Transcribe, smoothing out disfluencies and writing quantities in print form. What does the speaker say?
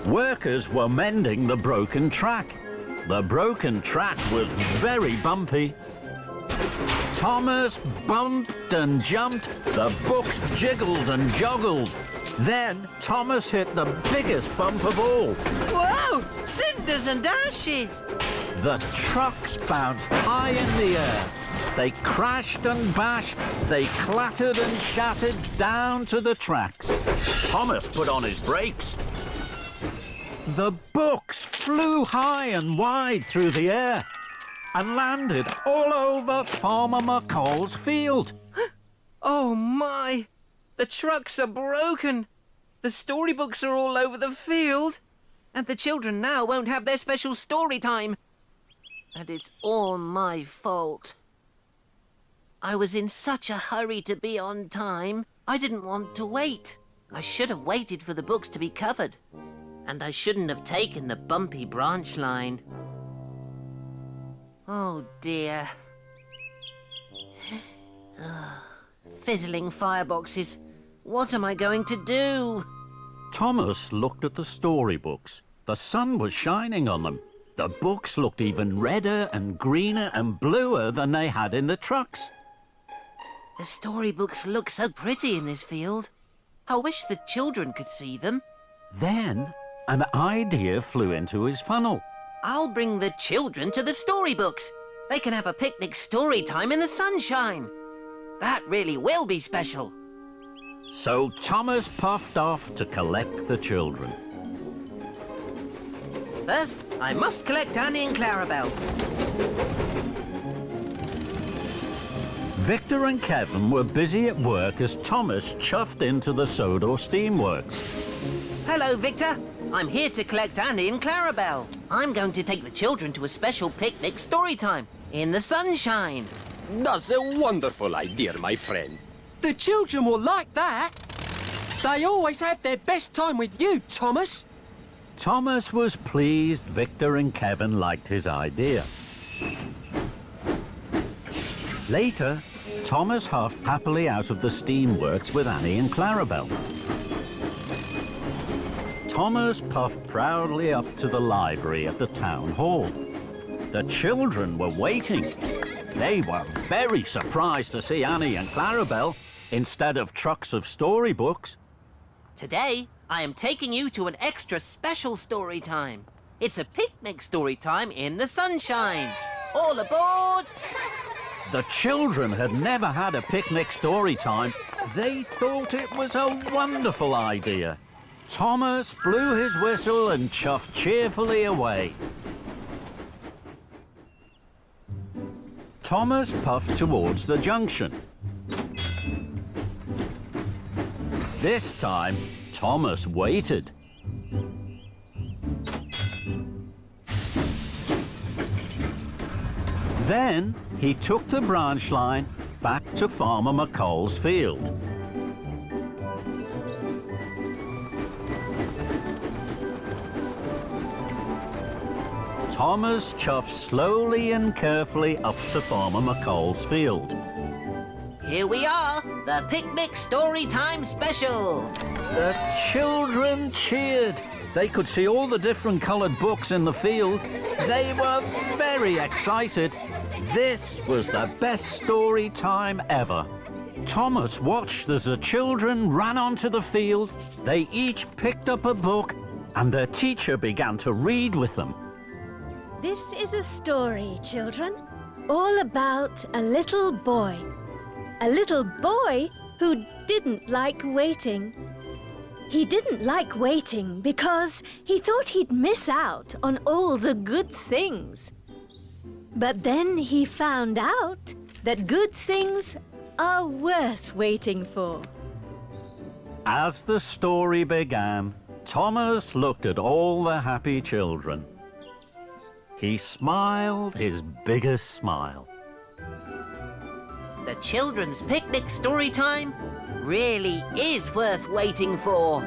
Workers were mending the broken track. The broken track was very bumpy. Thomas bumped and jumped. The books jiggled and joggled. Then Thomas hit the biggest bump of all. Whoa! Cinders and ashes! The trucks bounced high in the air. They crashed and bashed. They clattered and shattered down to the tracks. Thomas put on his brakes. The books flew high and wide through the air and landed all over Farmer McColl's field. Oh my! The trucks are broken. The storybooks are all over the field. And the children now won't have their special story time. And it's all my fault. I was in such a hurry to be on time. I didn't want to wait. I should have waited for the books to be covered. And I shouldn't have taken the bumpy branch line. Oh dear. Fizzling fireboxes. What am I going to do? Thomas looked at the storybooks. The sun was shining on them. The books looked even redder and greener and bluer than they had in the trucks. The storybooks look so pretty in this field. I wish the children could see them. Then an idea flew into his funnel. I'll bring the children to the storybooks. They can have a picnic story time in the sunshine. That really will be special. So Thomas puffed off to collect the children. First, I must collect Annie and Clarabelle. Victor and Kevin were busy at work as Thomas chuffed into the Sodor Steamworks. Hello, Victor. I'm here to collect Annie and Clarabelle. I'm going to take the children to a special picnic story time in the sunshine. That's a wonderful idea, my friend. The children will like that. They always have their best time with you, Thomas. Thomas was pleased Victor and Kevin liked his idea. Later, Thomas huffed happily out of the steamworks with Annie and Clarabelle. Thomas puffed proudly up to the library at the town hall. The children were waiting. They were very surprised to see Annie and Clarabelle instead of trucks of storybooks. Today, I am taking you to an extra special story time. It's a picnic story time in the sunshine. All aboard! The children had never had a picnic story time. They thought it was a wonderful idea. Thomas blew his whistle and chuffed cheerfully away. Thomas puffed towards the junction. This time, Thomas waited. Then he took the branch line back to Farmer McColl's field. Thomas chuffed slowly and carefully up to Farmer McColl's field. Here we are, the picnic story time special. The children cheered. They could see all the different coloured books in the field. They were very excited. This was the best story time ever. Thomas watched as the children ran onto the field. They each picked up a book and their teacher began to read with them. This is a story, children, all about a little boy. A little boy who didn't like waiting. He didn't like waiting because he thought he'd miss out on all the good things. But then he found out that good things are worth waiting for. As the story began, Thomas looked at all the happy children. He smiled his biggest smile. The children's picnic story time really is worth waiting for.